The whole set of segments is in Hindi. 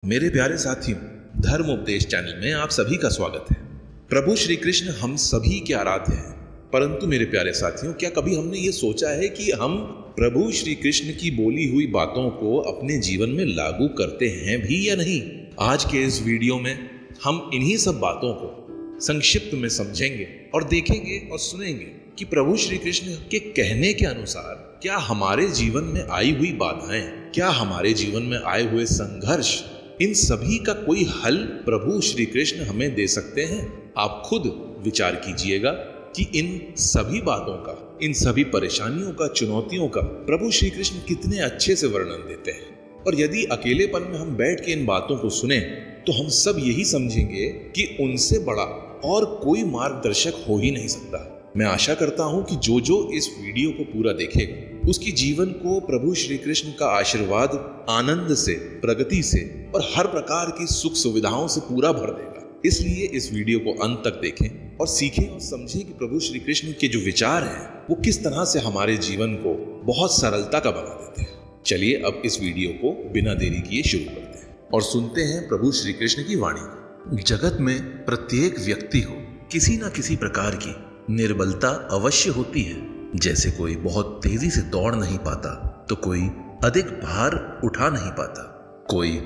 मेरे प्यारे साथियों, धर्म उपदेश चैनल में आप सभी का स्वागत है। प्रभु श्री कृष्ण हम सभी के आराध्य हैं, परंतु मेरे प्यारे साथियों, क्या कभी हमने ये सोचा है कि हम प्रभु श्री कृष्ण की बोली हुई बातों को अपने जीवन में लागू करते हैं भी या नहीं? आज के इस वीडियो में हम इन्हीं सब बातों को संक्षिप्त में समझेंगे और देखेंगे और सुनेंगे कि प्रभु श्री कृष्ण के कहने के अनुसार क्या हमारे जीवन में आई हुई बाधाएं, क्या हमारे जीवन में आए हुए संघर्ष, इन सभी का कोई हल प्रभु श्री कृष्ण हमें दे सकते हैं। आप खुद विचार कीजिएगा कि इन सभी बातों का, इन सभी परेशानियों का, चुनौतियों का प्रभु श्री कृष्ण कितने अच्छे से वर्णन देते हैं। और यदि अकेलेपन में हम बैठ के इन बातों को सुने तो हम सब यही समझेंगे कि उनसे बड़ा और कोई मार्गदर्शक हो ही नहीं सकता। मैं आशा करता हूं कि जो इस वीडियो को पूरा देखेगा उसकी जीवन को प्रभु श्री कृष्ण का आशीर्वाद आनंद से, प्रगति से और हर प्रकार की सुख सुविधाओं से पूरा भर देगा। इसलिए इस वीडियो को अंत तक देखें और सीखें और समझें कि प्रभु श्री कृष्ण के जो विचार हैं वो किस तरह से हमारे जीवन को बहुत सरलता का बना देते हैं। चलिए अब इस वीडियो को बिना देरी किए शुरू करते हैं और सुनते हैं प्रभु श्री कृष्ण की वाणी। जगत में प्रत्येक व्यक्ति को किसी न किसी प्रकार की निर्बलता अवश्य होती है। जैसे कोई बहुत तेजी से दौड़ नहीं पाता, तो कोई अधिक भार उठा नहीं पाता, कोई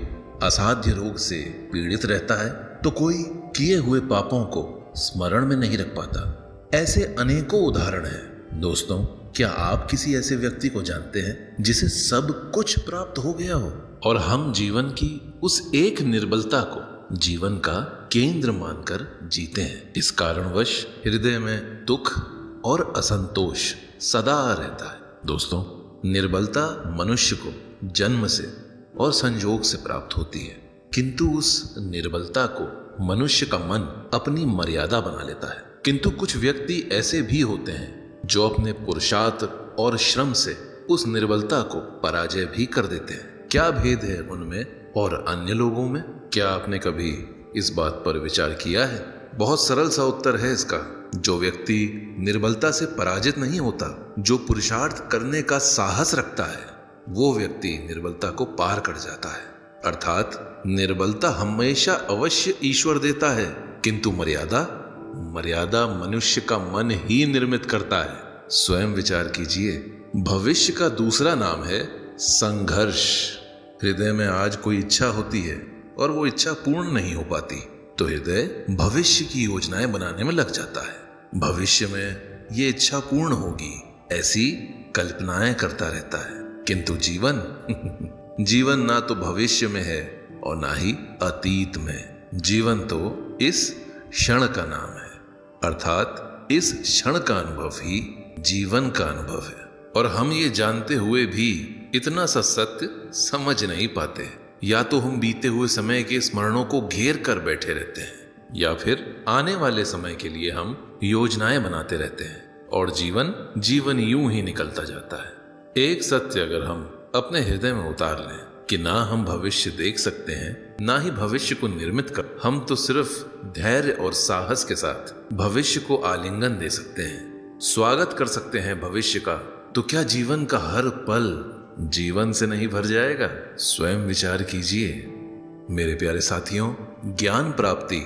असाध्य रोग से पीड़ित रहता है, तो कोई किए हुए पापों को स्मरण में नहीं रख पाता। ऐसे अनेकों उदाहरण हैं। दोस्तों, क्या आप किसी ऐसे व्यक्ति को जानते हैं जिसे सब कुछ प्राप्त हो गया हो और हम जीवन की उस एक निर्बलता को जीवन का केंद्र मानकर जीते हैं? इस कारणवश हृदय में दुख और असंतोष सदा रहता है। दोस्तों, निर्बलता मनुष्य को जन्म से और संयोग से प्राप्त होती है, किंतु उस निर्बलता को मनुष्य का मन अपनी मर्यादा बना लेता है। किंतु कुछ व्यक्ति ऐसे भी होते हैं जो अपने पुरुषार्थ और श्रम से उस निर्बलता को पराजय भी कर देते हैं। क्या भेद है उनमें और अन्य लोगों में? क्या आपने कभी इस बात पर विचार किया है? बहुत सरल सा उत्तर है इसका। जो व्यक्ति निर्बलता से पराजित नहीं होता, जो पुरुषार्थ करने का साहस रखता है, वो व्यक्ति निर्बलता को पार कर जाता है। अर्थात निर्बलता हमेशा अवश्य ईश्वर देता है, किंतु मर्यादा मनुष्य का मन ही निर्मित करता है। स्वयं विचार कीजिए। भविष्य का दूसरा नाम है संघर्ष। हृदय में आज कोई इच्छा होती है और वो इच्छा पूर्ण नहीं हो पाती, तो हृदय भविष्य की योजनाएं बनाने में लग जाता है। भविष्य में ये इच्छा पूर्ण होगी, ऐसी कल्पनाएं करता रहता है। किंतु जीवन ना तो भविष्य में है और ना ही अतीत में। जीवन तो इस क्षण का नाम है, अर्थात इस क्षण का अनुभव ही जीवन का अनुभव है। और हम ये जानते हुए भी इतना सा सत्य समझ नहीं पाते। या तो हम बीते हुए समय के स्मरणों को घेर कर बैठे रहते हैं, या फिर आने वाले समय के लिए हम योजनाएं बनाते रहते हैं और जीवन यूं ही निकलता जाता है। एक सत्य अगर हम अपने हृदय में उतार लें कि ना हम भविष्य देख सकते हैं, ना ही भविष्य को निर्मित कर, हम तो सिर्फ धैर्य और साहस के साथ भविष्य को आलिंगन दे सकते हैं, स्वागत कर सकते हैं भविष्य का। तो क्या जीवन का हर पल जीवन से नहीं भर जाएगा? स्वयं विचार कीजिए। मेरे प्यारे साथियों, ज्ञान प्राप्ति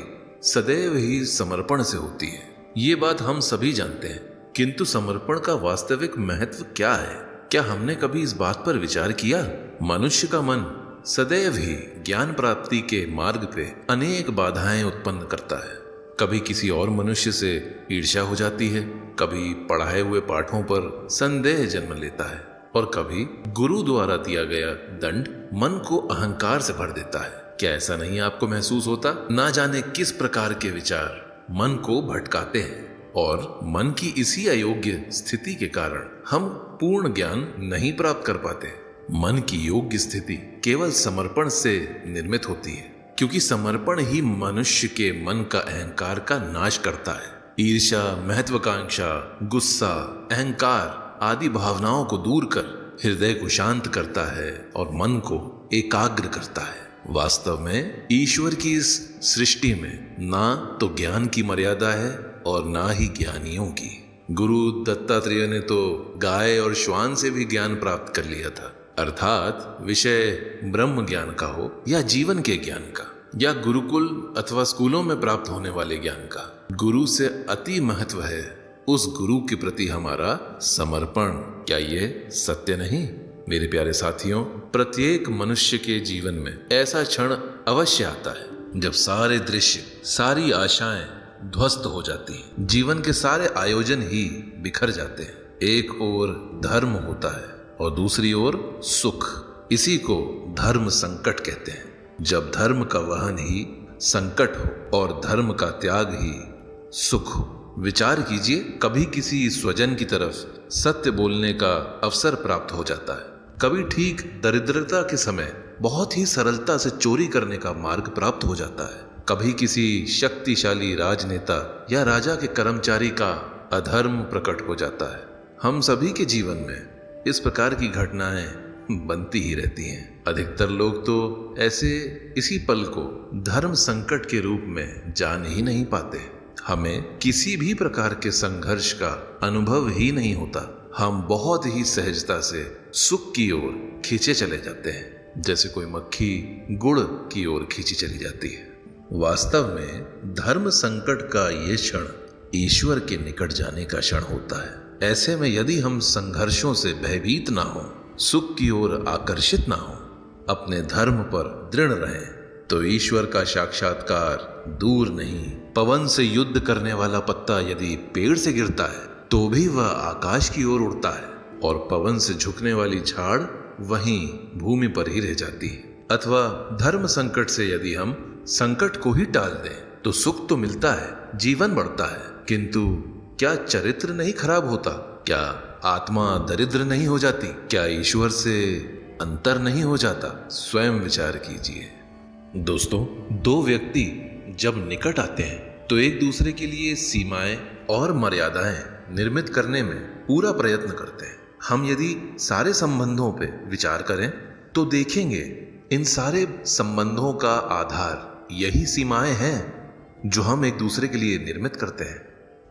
सदैव ही समर्पण से होती है, ये बात हम सभी जानते हैं। किंतु समर्पण का वास्तविक महत्व क्या है? क्या हमने कभी इस बात पर विचार किया? मनुष्य का मन सदैव ही ज्ञान प्राप्ति के मार्ग पे अनेक बाधाएं उत्पन्न करता है। कभी किसी और मनुष्य से ईर्ष्या हो जाती है, कभी पढ़ाए हुए पाठों पर संदेह जन्म लेता है, और कभी गुरु द्वारा दिया गया दंड मन को अहंकार से भर देता है। क्या ऐसा नहीं आपको महसूस होता? ना जाने किस प्रकार के विचार मन को भटकाते हैं, और मन की इसी अयोग्य स्थिति के कारण हम पूर्ण ज्ञान नहीं प्राप्त कर पाते। मन की योग्य स्थिति केवल समर्पण से निर्मित होती है, क्योंकि समर्पण ही मनुष्य के मन का अहंकार का नाश करता है। ईर्ष्या, महत्वाकांक्षा, गुस्सा, अहंकार आदि भावनाओं को दूर कर हृदय को शांत करता है और मन को एकाग्र करता है। वास्तव में ईश्वर की इस सृष्टि में ना तो ज्ञान की मर्यादा है और ना ही ज्ञानियों की। गुरु दत्तात्रेय ने तो गाय और श्वान से भी ज्ञान प्राप्त कर लिया था, अर्थात विषय ब्रह्म ज्ञान का हो या जीवन के ज्ञान का या गुरुकुल अथवा स्कूलों में प्राप्त होने वाले ज्ञान का, गुरु से अति महत्व है उस गुरु के प्रति हमारा समर्पण। क्या ये सत्य नहीं? मेरे प्यारे साथियों, प्रत्येक मनुष्य के जीवन में ऐसा क्षण अवश्य आता है जब सारे दृश्य, सारी आशाएं ध्वस्त हो जाती हैं, जीवन के सारे आयोजन ही बिखर जाते हैं। एक ओर धर्म होता है और दूसरी ओर सुख। इसी को धर्म संकट कहते हैं। जब धर्म का वहन ही संकट हो और धर्म का त्याग ही सुख हो। विचार कीजिए, कभी किसी स्वजन की तरफ सत्य बोलने का अवसर प्राप्त हो जाता है, कभी ठीक दरिद्रता के समय बहुत ही सरलता से चोरी करने का मार्ग प्राप्त हो जाता है, कभी किसी शक्तिशाली राजनेता या राजा के कर्मचारी का अधर्म प्रकट हो जाता है। हम सभी के जीवन में इस प्रकार की घटनाएं बनती ही रहती हैं। अधिकतर लोग तो ऐसे इसी पल को धर्म संकट के रूप में जान ही नहीं पाते। हमें किसी भी प्रकार के संघर्ष का अनुभव ही नहीं होता। हम बहुत ही सहजता से सुख की ओर खींचे चले जाते हैं, जैसे कोई मक्खी गुड़ की ओर खींची चली जाती है। वास्तव में धर्म संकट का ये क्षण ईश्वर के निकट जाने का क्षण होता है। ऐसे में यदि हम संघर्षों से भयभीत ना हो, सुख की ओर आकर्षित ना हो, अपने धर्म पर दृढ़ रहें, तो ईश्वर का साक्षात्कार दूर नहीं। पवन से युद्ध करने वाला पत्ता यदि पेड़ से गिरता है तो भी वह आकाश की ओर उड़ता है, और पवन से झुकने वाली झाड़ वहीं भूमि पर ही रह जाती है। अथवा धर्म संकट से यदि हम संकट को ही टाल दें तो सुख तो मिलता है, जीवन बढ़ता है, किंतु क्या चरित्र नहीं खराब होता? क्या आत्मा दरिद्र नहीं हो जाती? क्या ईश्वर से अंतर नहीं हो जाता? स्वयं विचार कीजिए। दोस्तों, दो व्यक्ति जब निकट आते हैं तो एक दूसरे के लिए सीमाएं और मर्यादाएं निर्मित करने में पूरा प्रयत्न करते हैं। हम यदि सारे संबंधों पे विचार करें तो देखेंगे इन सारे संबंधों का आधार यही सीमाएं हैं जो हम एक दूसरे के लिए निर्मित करते हैं।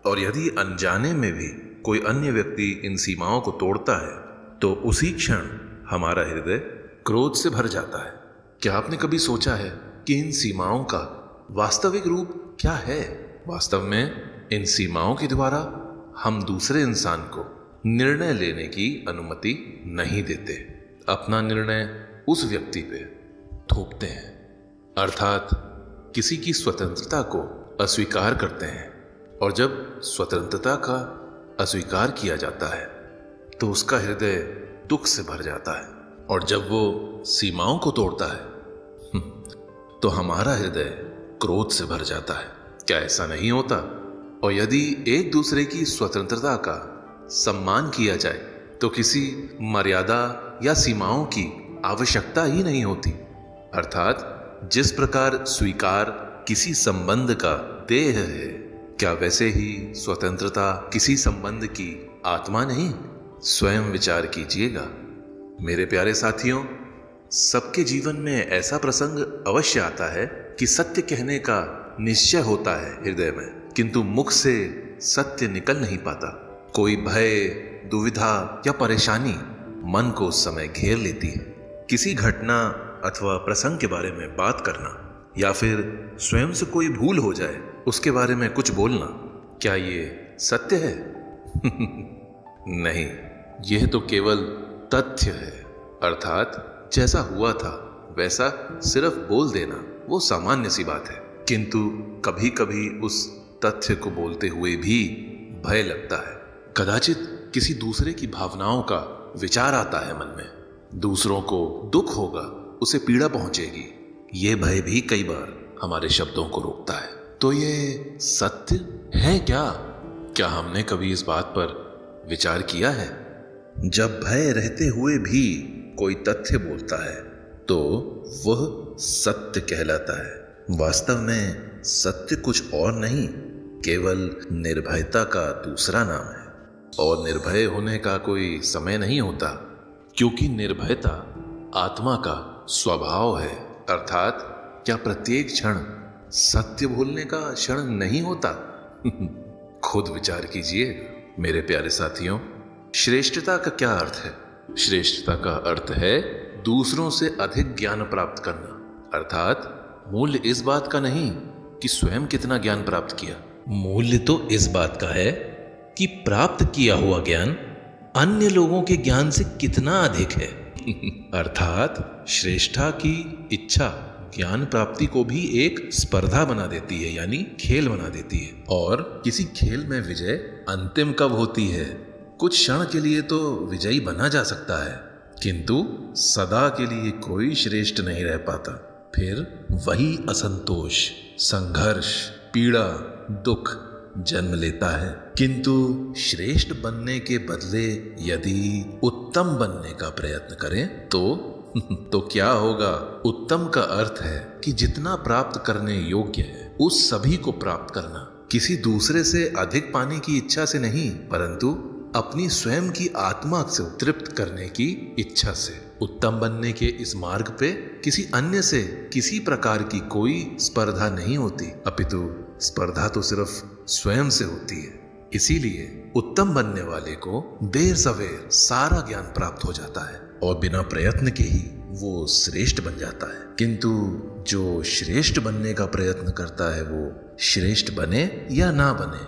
और यदि अनजाने में भी कोई अन्य व्यक्ति इन सीमाओं को तोड़ता है तो उसी क्षण हमारा हृदय क्रोध से भर जाता है। क्या आपने कभी सोचा है कि इन सीमाओं का वास्तविक रूप क्या है? वास्तव में इन सीमाओं के द्वारा हम दूसरे इंसान को निर्णय लेने की अनुमति नहीं देते, अपना निर्णय उस व्यक्ति पे थोपते हैं, अर्थात किसी की स्वतंत्रता को अस्वीकार करते हैं। और जब स्वतंत्रता का अस्वीकार किया जाता है तो उसका हृदय दुख से भर जाता है, और जब वो सीमाओं को तोड़ता है तो हमारा हृदय क्रोध से भर जाता है। क्या ऐसा नहीं होता? और यदि एक दूसरे की स्वतंत्रता का सम्मान किया जाए तो किसी मर्यादा या सीमाओं की आवश्यकता ही नहीं होती। अर्थात जिस प्रकार स्वीकार किसी संबंध का देह है, क्या वैसे ही स्वतंत्रता किसी संबंध की आत्मा नहीं? स्वयं विचार कीजिएगा। मेरे प्यारे साथियों, सबके जीवन में ऐसा प्रसंग अवश्य आता है कि सत्य कहने का निश्चय होता है हृदय में, किंतु मुख से सत्य निकल नहीं पाता। कोई भय, दुविधा या परेशानी मन को उस समय घेर लेती है। किसी घटना अथवा प्रसंग के बारे में बात करना या फिर स्वयं से कोई भूल हो जाए उसके बारे में कुछ बोलना, क्या ये सत्य है? नहीं, यह तो केवल तथ्य है। अर्थात जैसा हुआ था वैसा सिर्फ बोल देना वो सामान्य सी बात है, किंतु कभी कभी उस तथ्य को बोलते हुए भी भय लगता है। कदाचित किसी दूसरे की भावनाओं का विचार आता है मन में, दूसरों को दुख होगा, उसे पीड़ा पहुंचेगी। ये भय भी कई बार हमारे शब्दों को रोकता है। तो ये सत्य है क्या? क्या हमने कभी इस बात पर विचार किया है? जब भय रहते हुए भी कोई तथ्य बोलता है तो वह सत्य कहलाता है। वास्तव में सत्य कुछ और नहीं, केवल निर्भयता का दूसरा नाम है। और निर्भय होने का कोई समय नहीं होता, क्योंकि निर्भयता आत्मा का स्वभाव है। अर्थात क्या प्रत्येक क्षण सत्य बोलने का क्षण नहीं होता? खुद विचार कीजिए मेरे प्यारे साथियों। श्रेष्ठता का क्या अर्थ है? श्रेष्ठता का अर्थ है दूसरों से अधिक ज्ञान प्राप्त करना, अर्थात मूल्य इस बात का नहीं कि स्वयं कितना ज्ञान प्राप्त किया, मूल्य तो इस बात का है कि प्राप्त किया हुआ ज्ञान अन्य लोगों के ज्ञान से कितना अधिक है। अर्थात श्रेष्ठता की इच्छा ज्ञान प्राप्ति को भी एक स्पर्धा बना देती है, यानी खेल बना देती है। और किसी खेल में विजय अंतिम कब होती है? कुछ क्षण के लिए तो विजयी बना जा सकता है, किंतु सदा के लिए कोई श्रेष्ठ नहीं रह पाता। फिर वही असंतोष, संघर्ष, पीड़ा, दुख जन्म लेता है। किंतु श्रेष्ठ बनने के बदले यदि उत्तम बनने का प्रयत्न करें तो क्या होगा? उत्तम का अर्थ है कि जितना प्राप्त करने योग्य है उस सभी को प्राप्त करना, किसी दूसरे से अधिक पाने की इच्छा से नहीं, परंतु अपनी स्वयं की आत्मा से तृप्त करने की इच्छा से। उत्तम बनने के इस मार्ग पे किसी अन्य से किसी प्रकार की कोई स्पर्धा नहीं होती, अपितु स्पर्धा तो सिर्फ स्वयं से होती है। इसीलिए उत्तम बनने वाले को देर सवेर सारा ज्ञान प्राप्त हो जाता है और बिना प्रयत्न के ही वो श्रेष्ठ बन जाता है। किंतु जो श्रेष्ठ बनने का प्रयत्न करता है वो श्रेष्ठ बने या ना बने,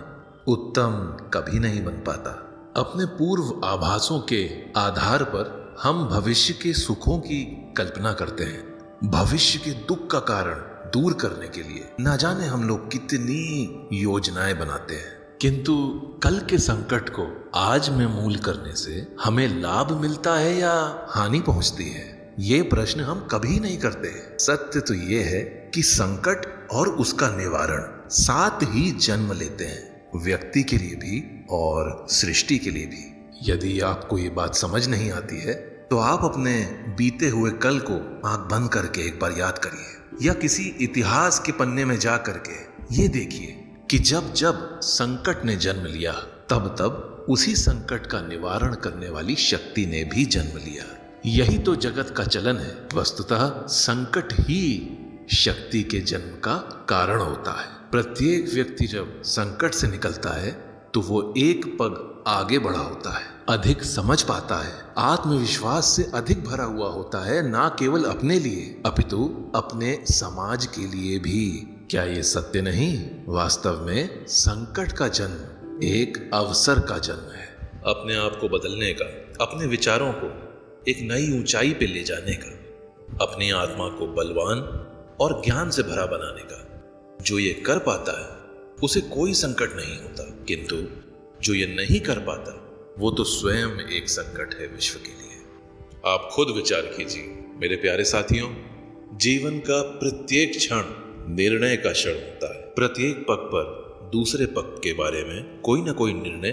उत्तम कभी नहीं बन पाता। अपने पूर्व आभासों के आधार पर हम भविष्य के सुखों की कल्पना करते हैं। भविष्य के दुख का कारण दूर करने के लिए ना जाने हम लोग कितनी योजनाएं बनाते हैं, किंतु कल के संकट को आज में मूल करने से हमें लाभ मिलता है या हानि पहुंचती है, ये प्रश्न हम कभी नहीं करते। सत्य तो ये है कि संकट और उसका निवारण साथ ही जन्म लेते हैं, व्यक्ति के लिए भी और सृष्टि के लिए भी। यदि आपको ये बात समझ नहीं आती है तो आप अपने बीते हुए कल को आंख बंद करके एक बार याद करिए, या किसी इतिहास के पन्ने में जा करके ये देखिए कि जब जब संकट ने जन्म लिया तब तब उसी संकट का निवारण करने वाली शक्ति ने भी जन्म लिया। यही तो जगत का चलन है। वस्तुतः संकट ही शक्ति के जन्म का कारण होता है। प्रत्येक व्यक्ति जब संकट से निकलता है तो वो एक पग आगे बढ़ा होता है, अधिक समझ पाता है, आत्मविश्वास से अधिक भरा हुआ होता है, ना केवल अपने लिए अपितु अपने समाज के लिए भी। क्या ये सत्य नहीं? वास्तव में संकट का जन्म एक अवसर का जन्म है, अपने आप को बदलने का, अपने विचारों को एक नई ऊंचाई पे ले जाने का, अपनी आत्मा को बलवान और ज्ञान से भरा बनाने का। जो ये कर पाता है उसे कोई संकट नहीं होता, किंतु जो ये नहीं कर पाता वो तो स्वयं एक संकट है विश्व के लिए। आप खुद विचार कीजिए मेरे प्यारे साथियों, जीवन का प्रत्येक क्षण निर्णय का क्षण होता है। प्रत्येक पग पर दूसरे पग के बारे में कोई ना कोई निर्णय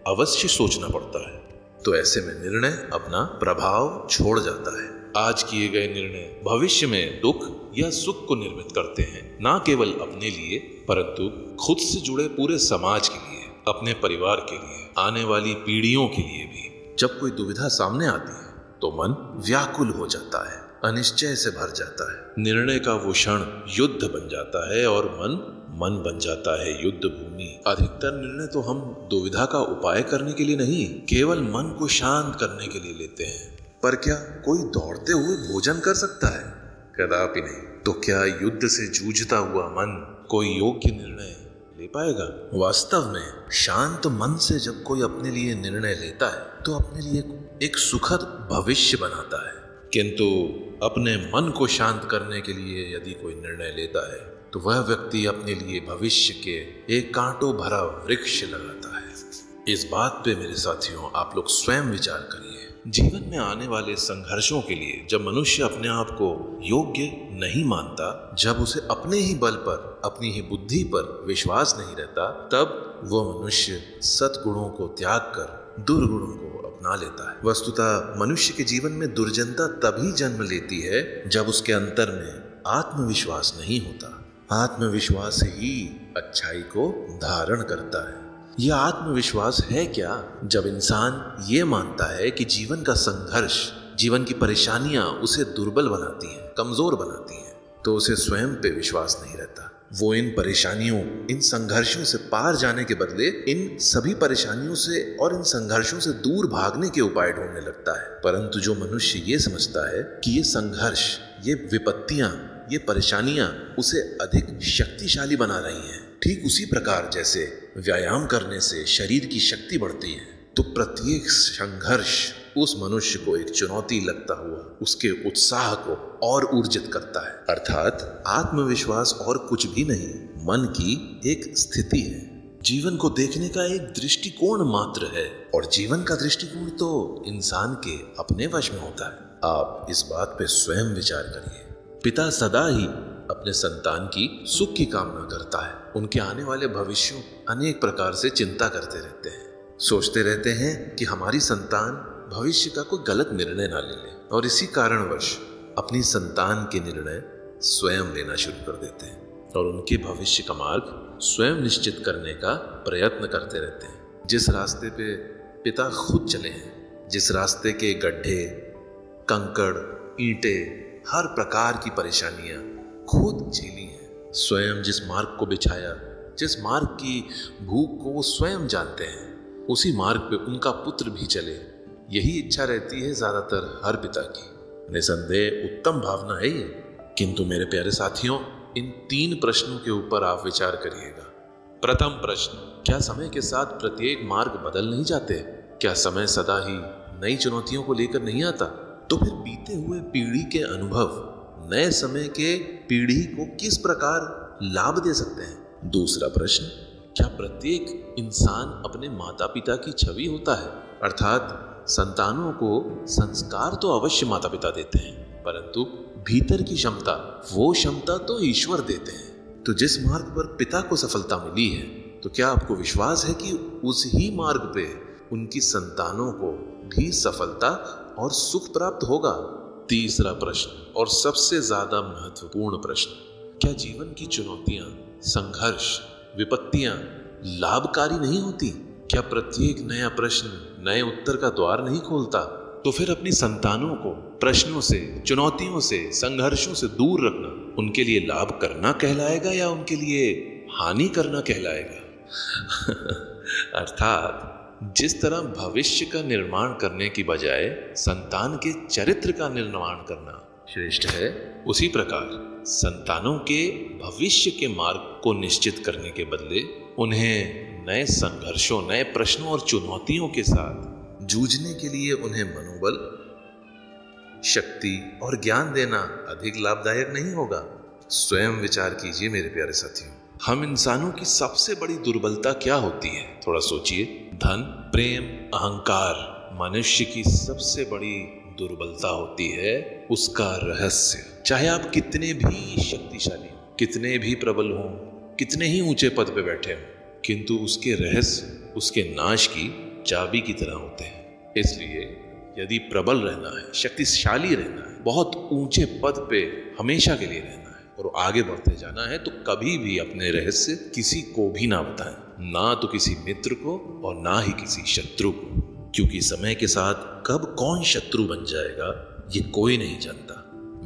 अवश्य सोचना पड़ता है। तो ऐसे में निर्णय अपना प्रभाव छोड़ जाता है। आज किए गए निर्णय भविष्य में दुख या सुख को निर्मित करते हैं, ना केवल अपने लिए परंतु खुद से जुड़े पूरे समाज के लिए, अपने परिवार के लिए, आने वाली पीढ़ियों के लिए भी। जब कोई दुविधा सामने आती है तो मन व्याकुल हो जाता है, अनिश्चय से भर जाता है। निर्णय का वो क्षण युद्ध बन जाता है और मन बन जाता है युद्ध भूमि। अधिकतर निर्णय तो हम दुविधा का उपाय करने के लिए नहीं, केवल मन को शांत करने के लिए लेते हैं। पर क्या कोई दौड़ते हुए भोजन कर सकता है? कदापि नहीं। तो क्या युद्ध से जूझता हुआ मन कोई योग्य निर्णय ले पाएगा? वास्तव में शांत मन से जब कोई अपने लिए निर्णय लेता है तो अपने लिए एक सुखद भविष्य बनाता है। किंतु अपने मन को शांत करने के लिए यदि कोई निर्णय लेता है तो वह व्यक्ति अपने लिए भविष्य के एक कांटों भरा वृक्ष लगाता है। इस बात पे मेरे साथियों आप लोग स्वयं विचार करिए। जीवन में आने वाले संघर्षों के लिए जब मनुष्य अपने आप को योग्य नहीं मानता, जब उसे अपने ही बल पर, अपनी ही बुद्धि पर विश्वास नहीं रहता, तब वो मनुष्य सद्गुणों को त्याग कर दुर्गुणों को अपना लेता है। वस्तुतः मनुष्य के जीवन में दुर्जनता तभी जन्म लेती है जब उसके अंतर में आत्मविश्वास नहीं होता। आत्मविश्वास ही अच्छाई को धारण करता है। यह आत्मविश्वास है क्या? जब इंसान ये मानता है कि जीवन का संघर्ष, जीवन की परेशानियां उसे दुर्बल बनाती हैं, कमजोर बनाती हैं, तो उसे स्वयं पे विश्वास नहीं रहता। वो इन परेशानियों, इन संघर्षों से पार जाने के बदले इन सभी परेशानियों से और इन संघर्षों से दूर भागने के उपाय ढूंढने लगता है। परंतु जो मनुष्य ये समझता है कि ये संघर्ष, ये विपत्तियां, ये परेशानियां उसे अधिक शक्तिशाली बना रही हैं, ठीक उसी प्रकार जैसे व्यायाम करने से शरीर की शक्ति बढ़ती है, तो प्रत्येक संघर्ष उस मनुष्य को एक चुनौती लगता हुआ उसके उत्साह को और ऊर्जित करता है। अर्थात आत्मविश्वास और कुछ भी नहीं, मन की एक स्थिति है, जीवन को देखने का एक दृष्टिकोण मात्र है। और जीवन का दृष्टिकोण तो इंसान के अपने वश में होता है। आप इस बात पे स्वयं विचार करिए। पिता सदा ही अपने संतान की सुख की कामना करता है, उनके आने वाले भविष्यों अनेक प्रकार से चिंता करते रहते हैं, सोचते रहते हैं कि हमारी संतान भविष्य का कोई गलत निर्णय ना ले ले, और इसी कारणवश अपनी संतान के निर्णय स्वयं लेना शुरू कर देते हैं और उनके भविष्य का मार्ग स्वयं निश्चित करने का प्रयत्न करते रहते हैं। जिस रास्ते पे पिता खुद चले हैं, जिस रास्ते के गड्ढे, कंकड़, ईंटें, हर प्रकार की परेशानियां खुद झेली हैं, स्वयं जिस मार्ग को बिछाया, जिस मार्ग की भूख को वो स्वयं जानते हैं, उसी मार्ग पे उनका पुत्र भी चले, यही इच्छा रहती है ज्यादातर हर पिता की। निसंदेह उत्तम भावना है ये। किंतु मेरे प्यारे साथियों, इन 3 प्रश्नों के ऊपर आप विचार करिएगा। प्रथम प्रश्न, क्या समय के साथ प्रत्येक मार्ग बदल नहीं जाते? क्या समय सदा ही नई चुनौतियों को लेकर नहीं आता? तो फिर बीते हुए पीढ़ी के अनुभव नए समय के पीढ़ी को किस प्रकार लाभ दे सकते हैं? दूसरा प्रश्न, क्या प्रत्येक इंसान अपने माता पिता की छवि होता है? अर्थात संतानों को संस्कार तो अवश्य माता पिता देते हैं, परंतु भीतर की क्षमता, वो क्षमता तो ईश्वर देते हैं। तो जिस मार्ग पर पिता को सफलता मिली है, तो क्या आपको विश्वास है कि उस ही मार्ग पे उनकी संतानों को भी सफलता और सुख प्राप्त होगा? तीसरा प्रश्न और सबसे ज्यादा महत्वपूर्ण प्रश्न, क्या जीवन की चुनौतियां, संघर्ष, विपत्तियां लाभकारी नहीं होती? क्या प्रत्येक नया प्रश्न नए उत्तर का द्वार नहीं खोलता? तो फिर अपनी संतानों को प्रश्नों से, चुनौतियों से, संघर्षों से दूर रखना उनके लिए लाभ करना कहलाएगा या उनके लिए हानि करना कहलाएगा? अर्थात जिस तरह भविष्य का निर्माण करने की बजाय संतान के चरित्र का निर्माण करना श्रेष्ठ है, उसी प्रकार संतानों के भविष्य के मार्ग को निश्चित करने के बदले उन्हें नए संघर्षों, नए प्रश्नों और चुनौतियों के साथ जूझने के लिए उन्हें मनोबल, शक्ति और ज्ञान देना अधिक लाभदायक नहीं होगा? स्वयं विचार कीजिए मेरे प्यारे साथियों। हम इंसानों की सबसे बड़ी दुर्बलता क्या होती है? थोड़ा सोचिए। धन, प्रेम, अहंकार मनुष्य की सबसे बड़ी दुर्बलता होती है, उसका रहस्य। चाहे आप कितने भी शक्तिशाली हो, कितने भी प्रबल हो, कितने ही ऊंचे पद पे बैठे हो, किंतु उसके रहस्य उसके नाश की चाबी की तरह होते हैं। इसलिए यदि प्रबल रहना है, शक्तिशाली रहना है, बहुत ऊंचे पद पे हमेशा के लिए रहना है और आगे बढ़ते जाना है, तो कभी भी अपने रहस्य किसी को भी ना बताएं, ना तो किसी मित्र को और ना ही किसी शत्रु को, क्योंकि समय के साथ कब कौन शत्रु बन जाएगा ये कोई नहीं जानता।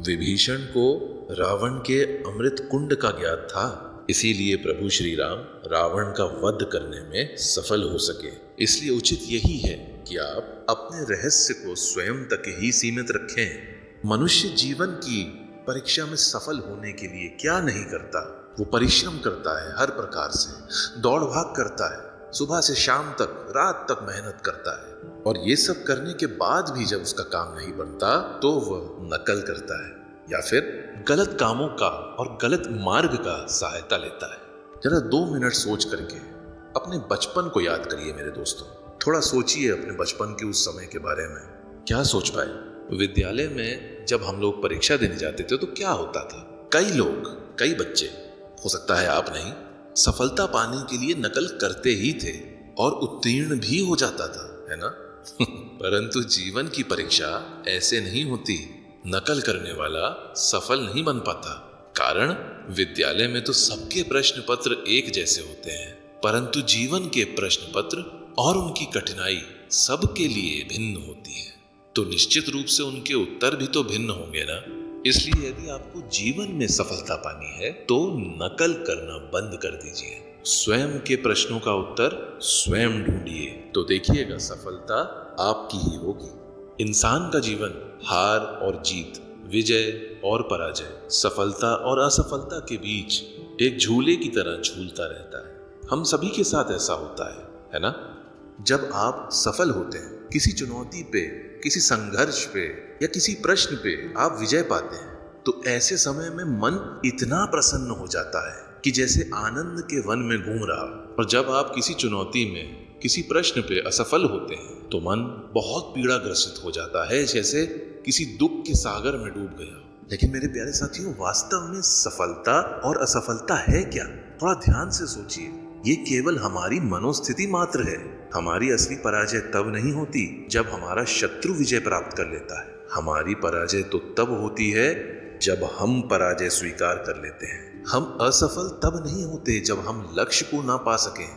विभीषण को रावण के अमृत कुंड का ज्ञात था, इसीलिए प्रभु श्री राम रावण का वध करने में सफल हो सके। इसलिए उचित यही है कि आप अपने रहस्य को स्वयं तक ही सीमित रखें। मनुष्य जीवन की परीक्षा में सफल होने के लिए क्या नहीं करता? वो परिश्रम करता है, हर प्रकार से दौड़ भाग करता है, सुबह से शाम तक, रात तक मेहनत करता है, और ये सब करने के बाद भी जब उसका काम नहीं बनता तो वह नकल करता है या फिर गलत कामों का और गलत मार्ग का सहायता लेता है। जरा 2 मिनट सोच करके अपने बचपन को याद करिए मेरे दोस्तों। थोड़ा सोचिए अपने बचपन के उस समय के बारे में। क्या सोच पाए? विद्यालय में जब हम लोग परीक्षा देने जाते थे तो क्या होता था? कई लोग, कई बच्चे, हो सकता है आप नहीं, सफलता पाने के लिए नकल करते ही थे और उत्तीर्ण भी हो जाता था, है ना? परंतु जीवन की परीक्षा ऐसे नहीं होती। नकल करने वाला सफल नहीं बन पाता, कारण विद्यालय में तो सबके प्रश्न पत्र एक जैसे होते हैं, परंतु जीवन के प्रश्न पत्र और उनकी कठिनाई सबके लिए भिन्न होती है। तो निश्चित रूप से उनके उत्तर भी तो भिन्न होंगे ना। इसलिए यदि आपको जीवन में सफलता पानी है तो नकल करना बंद कर दीजिए। स्वयं के प्रश्नों का उत्तर स्वयं ढूंढिए, तो देखिएगा सफलता आपकी ही होगी। इंसान का जीवन हार और जीत, विजय और पराजय, सफलता और असफलता के बीच एक झूले की तरह झूलता रहता है। हम सभी के साथ ऐसा होता है ना? जब आप सफल होते हैं, किसी चुनौती पे, किसी संघर्ष पे या किसी प्रश्न पे आप विजय पाते हैं, तो ऐसे समय में मन इतना प्रसन्न हो जाता है कि जैसे आनंद के वन में घूम रहा। और जब आप किसी चुनौती में, किसी प्रश्न पे असफल होते हैं तो मन बहुत पीड़ाग्रसित हो जाता है, जैसे किसी दुख के सागर में डूब गया। लेकिन मेरे प्यारे साथियों, वास्तव में सफलता और असफलता है क्या? थोड़ा ध्यान से सोचिए। ये केवल हमारी मनोस्थिति मात्र है। हमारी असली पराजय तब नहीं होती जब हमारा शत्रु विजय प्राप्त कर लेता है। हमारी पराजय तो तब होती है जब हम पराजय स्वीकार कर लेते हैं। हम असफल तब नहीं होते जब हम लक्ष्य को ना पा सकें।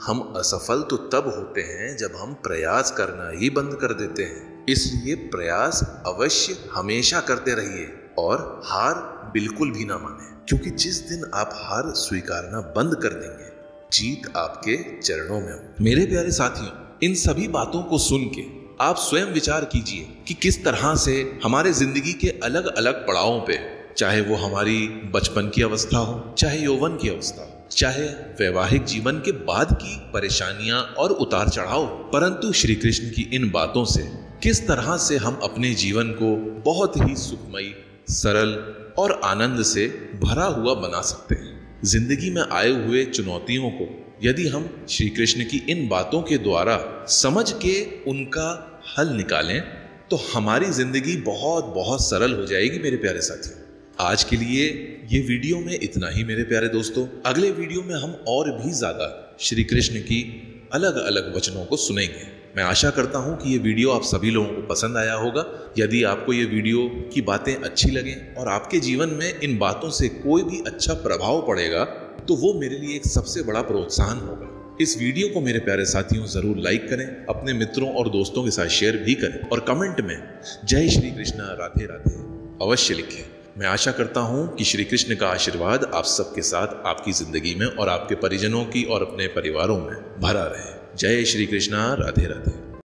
हम असफल तो तब होते हैं जब हम प्रयास करना ही बंद कर देते हैं। इसलिए प्रयास अवश्य हमेशा करते रहिए और हार बिल्कुल भी ना माने, क्योंकि जिस दिन आप हार स्वीकारना बंद कर देंगे, जीत आपके चरणों में हो। मेरे प्यारे साथियों, इन सभी बातों को सुन के आप स्वयं विचार कीजिए कि किस तरह से हमारे जिंदगी के अलग अलग पड़ावों पे, चाहे वो हमारी बचपन की अवस्था हो, चाहे यौवन की अवस्था हो, चाहे वैवाहिक जीवन के बाद की परेशानियां और उतार चढ़ाव, परंतु श्री कृष्ण की इन बातों से किस तरह से हम अपने जीवन को बहुत ही सुखमयी, सरल और आनंद से भरा हुआ बना सकते हैं। जिंदगी में आए हुए चुनौतियों को यदि हम श्री कृष्ण की इन बातों के द्वारा समझ के उनका हल निकालें तो हमारी जिंदगी बहुत बहुत सरल हो जाएगी। मेरे प्यारे साथियों, आज के लिए ये वीडियो में इतना ही मेरे प्यारे दोस्तों। अगले वीडियो में हम और भी ज्यादा श्री कृष्ण की अलग अलग वचनों को सुनेंगे। मैं आशा करता हूं कि ये वीडियो आप सभी लोगों को पसंद आया होगा। यदि आपको ये वीडियो की बातें अच्छी लगें और आपके जीवन में इन बातों से कोई भी अच्छा प्रभाव पड़ेगा तो वो मेरे लिए एक सबसे बड़ा प्रोत्साहन होगा। इस वीडियो को मेरे प्यारे साथियों जरूर लाइक करें, अपने मित्रों और दोस्तों के साथ शेयर भी करें और कमेंट में जय श्री कृष्ण, राधे राधे अवश्य लिखें। मैं आशा करता हूं कि श्री कृष्ण का आशीर्वाद आप सबके साथ, आपकी जिंदगी में और आपके परिजनों की और अपने परिवारों में भरा रहे। जय श्री कृष्ण, राधे राधे।